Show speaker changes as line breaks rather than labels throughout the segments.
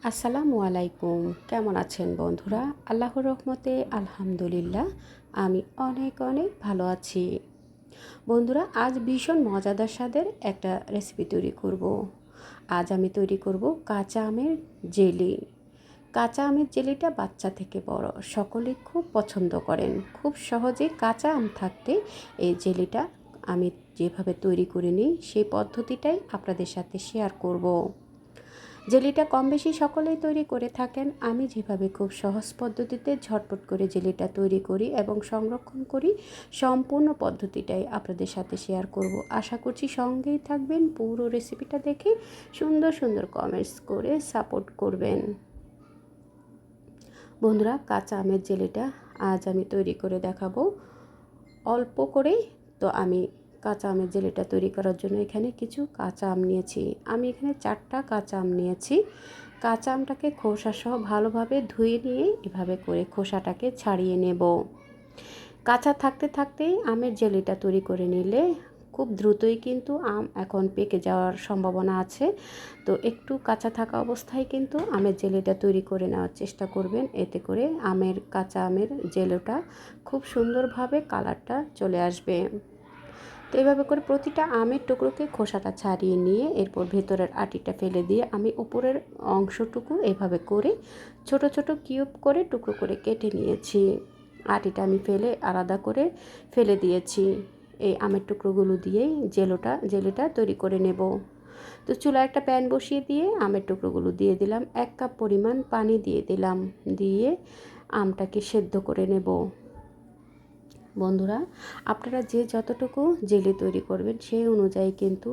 আসসালামু আলাইকুম। কেমন আছেন বন্ধুরা? আল্লাহর রহমতে আলহামদুলিল্লাহ আমি অনেক অনেক ভালো আছি। বন্ধুরা, আজ ভীষণ মজাদার স্বাদের একটা রেসিপি তৈরি করব। আজ আমি তৈরি করব কাঁচা আমের জেলি। কাঁচা আমের জেলিটা বাচ্চা থেকে বড় সকলেই খুব পছন্দ করেন। খুব সহজে কাঁচা আম থাকতে এই জেলিটা আমি যেভাবে তৈরি করে নিই সেই পদ্ধতিটাই আপনাদের সাথে শেয়ার করব। জেলিটা কম বেশি সকলেই তৈরি করে থাকেন। আমি যেভাবে খুব সহজ পদ্ধতিতে ঝটপট করে জেলিটা তৈরি করি এবং সংরক্ষণ করি, সম্পূর্ণ পদ্ধতিটাই আপনাদের সাথে শেয়ার করব। আশা করছি সঙ্গেই থাকবেন, পুরো রেসিপিটা দেখে সুন্দর সুন্দর কমেন্টস করে সাপোর্ট করবেন। বন্ধুরা, কাঁচা আমের জেলিটা আজ আমি তৈরি করে দেখাবো অল্প করে। তো আমি কাঁচা আমের জেলিটা তৈরি করার জন্য এখানে কিছু কাঁচা আম নিয়েছি। আমি এখানে 4টা কাঁচা আম নিয়েছি। কাঁচা আমটাকে খোসাসহ ভালোভাবে ধুয়ে নিয়ে এভাবে করে খোসাটাকে ছাড়িয়ে নেব। কাঁচা থাকতে থাকতেই আমের জেলিটা তৈরি করে নিলে খুব দ্রুতই কিন্তু আম এখন পেকে যাওয়ার সম্ভাবনা আছে। তো একটু কাঁচা থাকা অবস্থায় কিন্তু আমের জেলিটা তৈরি করে নেওয়ার চেষ্টা করবেন। এতে করে কাঁচা আমের জেলিটা খুব সুন্দরভাবে কালারটা চলে আসবে। তো এইভাবে করে প্রতিটা আমের টুকরোকে খোসাটা ছাড়িয়ে নিয়ে এরপর ভেতরের আটিটা ফেলে দিয়ে আমি উপরের অংশটুকু এভাবে করে ছোট ছোট কিউব করে টুকরো করে কেটে নিয়েছি। আটিটা আমি আলাদা করে ফেলে দিয়েছি। এই আমের টুকরোগুলো দিয়েই জেলিটা তৈরি করে নেব। তো চুলায় একটা প্যান বসিয়ে দিয়ে আমের টুকরোগুলো দিয়ে দিলাম, 1 কাপ পরিমাণ পানি দিয়ে দিলাম, দিয়ে আমটাকে সেদ্ধ করে নেব। বন্ধুরা, আপনারা যে যতটুকু জেলি তৈরি করবেন সেই অনুযায়ী কিন্তু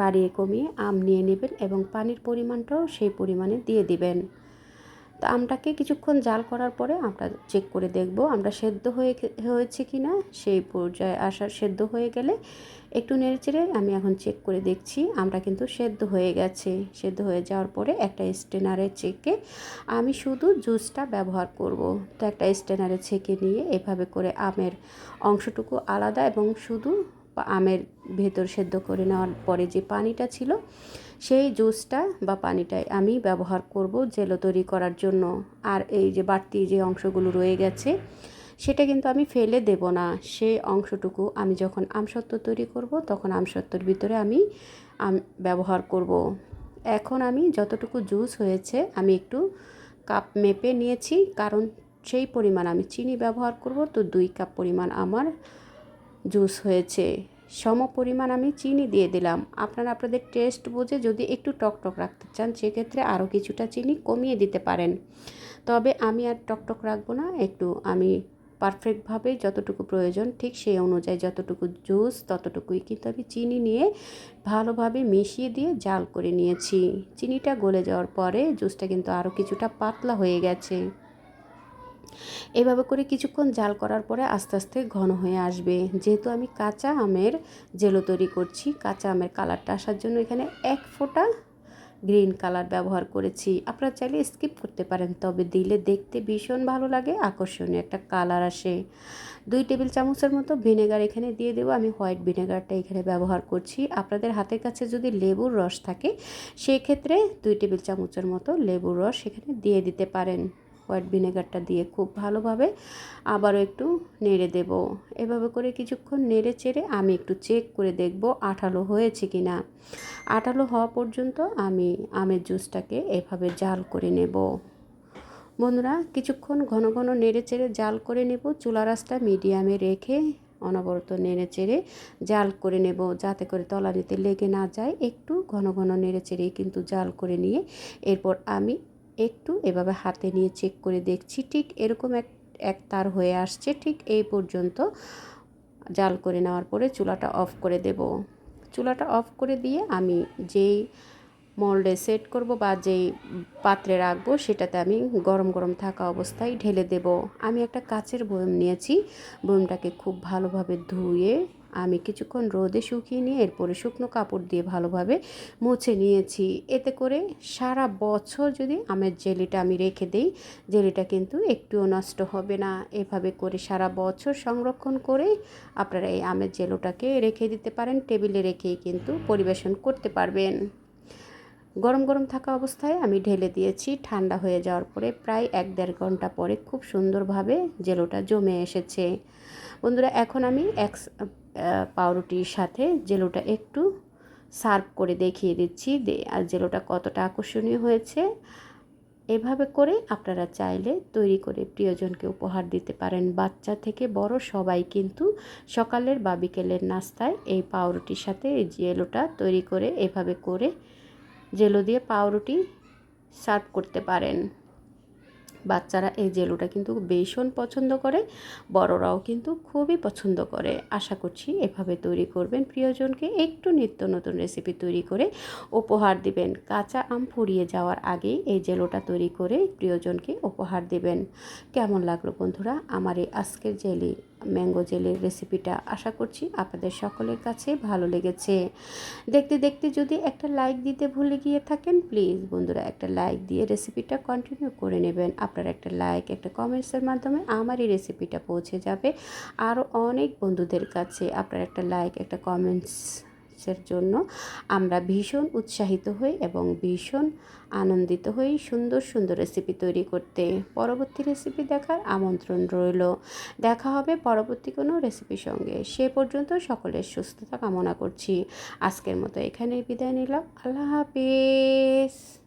বাড়িয়ে কমিয়ে আম নিয়ে নেবেন এবং পানির পরিমাণটাও সেই পরিমাণে দিয়ে দিবেন। তো আমটাকে কিছুক্ষণ জাল করার পরে আমরা চেক করে দেখব আমরা হয়েছে কি না। সেই পর্যায়ে সেদ্ধ হয়ে গেলে একটু নেড়েচেড়ে আমি এখন চেক করে দেখছি আমটা কিন্তু সেদ্ধ হয়ে গেছে। সেদ্ধ হয়ে যাওয়ার পরে একটা স্ট্রেনারে ছেঁকে আমি শুধু জুসটা ব্যবহার করব। তো একটা স্ট্রেনারে ছেঁকে নিয়ে এভাবে করে আমের অংশটুকু আলাদা এবং শুধু আমের ভেতর সেদ্ধ করে নেওয়ার পরে যে পানিটা ছিল সেই জুসটা বা পানিটাই আমি ব্যবহার করব জেলো তৈরি করার জন্য। আর এই যে বাড়তি যে অংশগুলো রয়ে গেছে সেটা কিন্তু আমি ফেলে দেব না। সেই অংশটুকু আমি যখন আমসত্ত্ব তৈরি করব তখন আমসত্ত্বর ভিতরে আমি ব্যবহার করব। এখন আমি যতটুকু জুস হয়েছে আমি একটু কাপ মেপে নিয়েছি, কারণ সেই পরিমাণ আমি চিনি ব্যবহার করব। তো 2 কাপ পরিমাণ আমার জুস হয়েছে। সম পরিমাণ আমি চিনি দিয়ে দিলাম। আপনারা আপনাদের টেস্ট বুঝে যদি একটু টকটক রাখতে চান সেক্ষেত্রে আরও কিছুটা চিনি কমিয়ে দিতে পারেন। তবে আমি আর টকটক রাখবো না, একটু আমি পারফেক্টভাবে যতটুকু প্রয়োজন ঠিক সেই অনুযায়ী যতটুকু জুস ততটুকুই কিন্তু আমি চিনি নিয়ে ভালোভাবে মিশিয়ে দিয়ে জাল করে নিয়েছি। চিনিটা গলে যাওয়ার পরে জুসটা কিন্তু আরও কিছুটা পাতলা হয়ে গেছে। এভাবে করে কিছুক্ষণ জাল করার পরে আস্তে আস্তে ঘন হয়ে আসবে। যেহেতু আমি কাঁচা আমের জেলো তৈরি করছি, কাঁচা আমের কালারটা আসার জন্য এখানে 1 ফোঁটা গ্রিন কালার ব্যবহার করেছি। আপনারা চাইলে স্কিপ করতে পারেন, তবে দিলে দেখতে ভীষণ ভালো লাগে, আকর্ষণীয় একটা কালার আসে। 2 টেবিল চামচের মতো ভিনেগার এখানে দিয়ে দেবো। আমি হোয়াইট ভিনেগারটা এখানে ব্যবহার করছি। আপনাদের হাতের কাছে যদি লেবুর রস থাকে সেক্ষেত্রে 2 টেবিল চামচের মতো লেবুর রস এখানে দিয়ে দিতে পারেন। হোয়াইট ভিনেগারটা দিয়ে খুব ভালোভাবে আবারও একটু নেড়ে দেব। এভাবে করে কিছুক্ষণ নেড়ে চেড়ে আমি একটু চেক করে দেখব আঠালো হয়েছে কি না। আঠালো হওয়া পর্যন্ত আমি আমের জুসটাকে এভাবে জাল করে নেব। বন্ধুরা, কিছুক্ষণ ঘন ঘন নেড়ে চেড়ে জাল করে নেব। চুলার আঁচটা মিডিয়ামে রেখে অনবরত নেড়ে চেড়ে জাল করে নেব, যাতে করে তলানিতে লেগে না যায়। একটু ঘন ঘন নেড়ে চেড়েই কিন্তু জাল করে নিয়ে এরপর আমি একটু এভাবে হাতে নিয়ে চেক করে দেখছি, ঠিক এরকম এক তার হয়ে আসছে। ঠিক এই পর্যন্ত জাল করে নেওয়ার পরে চুলাটা অফ করে দেব। চুলাটা অফ করে দিয়ে আমি যেই মোল্ডে সেট করব বা যেই পাত্রে রাখবো সেটাতে আমি গরম গরম থাকা অবস্থায় ঢেলে দেব। আমি একটা কাচের বয়ম নিয়েছি। বয়মটাকে খুব ভালোভাবে ধুয়ে আমি কিছুক্ষণ রোদে শুকিয়ে নিয়ে এরপরে শুকনো কাপড় দিয়ে ভালোভাবে মুছে নিয়েছি। এতে করে সারা বছর যদি আমের জেলিটা আমি রেখে দেই, জেলিটা কিন্তু একটুও নষ্ট হবে না। এভাবে করে সারা বছর সংরক্ষণ করে আপনারা এই আমের জেলোটাকে রেখে দিতে পারেন। টেবিলে রেখেই কিন্তু পরিবেশন করতে পারবেন। গরম গরম থাকা অবস্থায় আমি ঢেলে দিয়েছি। ঠান্ডা হয়ে যাওয়ার পরে প্রায় 1-1.5 ঘন্টা পরে খুব সুন্দরভাবে জেলোটা জমে এসেছে। বন্ধুরা, এখন আমি পাউরুটির সাথে জেলোটা একটু সার্ভ করে দেখিয়ে দিচ্ছি আর জেলোটা কতটা আকর্ষণীয় হয়েছে। এভাবে করে আপনারা চাইলে তৈরি করে প্রিয়জনকে উপহার দিতে পারেন। বাচ্চা থেকে বড় সবাই কিন্তু সকালের বা বিকেলের নাস্তায় এই পাউরুটির সাথে এই জেলোটা তৈরি করে এভাবে করে জেলো দিয়ে পাউরুটি সার্ভ করতে পারেন। বাচ্চারা এই জেলোটা কিন্তু ভীষণ পছন্দ করে, বড়রাও কিন্তু খুবই পছন্দ করে। আশা করছি এভাবে তৈরি করবেন, প্রিয়জনকে একটু নিত্য নতুন রেসিপি তৈরি করে উপহার দিবেন। কাঁচা আম ফুরিয়ে যাওয়ার আগেই এই জেলোটা তৈরি করে প্রিয়জনকে উপহার দিবেন। কেমন লাগলো বন্ধুরা আমার এই আজকের ম্যাঙ্গো জেলির রেসিপিটা? আশা করছি আপনাদের সকলের কাছে ভালো লেগেছে। দেখতে দেখতে যদি একটা লাইক দিতে ভুলে গিয়ে থাকেন, প্লিজ বন্ধুরা একটা লাইক দিয়ে রেসিপিটা কন্টিনিউ করে নেবেন। আপনার একটা লাইক, একটা কমেন্টসের মাধ্যমে আমার এই রেসিপিটা পৌঁছে যাবে আরও অনেক বন্ধুদের কাছে। আপনার একটা লাইক, একটা কমেন্টসের জন্য আমরা ভীষণ উৎসাহিত হই এবং ভীষণ আনন্দিত হই সুন্দর সুন্দর রেসিপি তৈরি করতে। পরবর্তী রেসিপি দেখার আমন্ত্রণ রইল। দেখা হবে পরবর্তী কোনো রেসিপির সঙ্গে। সে পর্যন্ত সকলের সুস্থতা কামনা করছি। আজকের মতো এখানেই বিদায় নিলাম। আল্লাহ হাফেজ।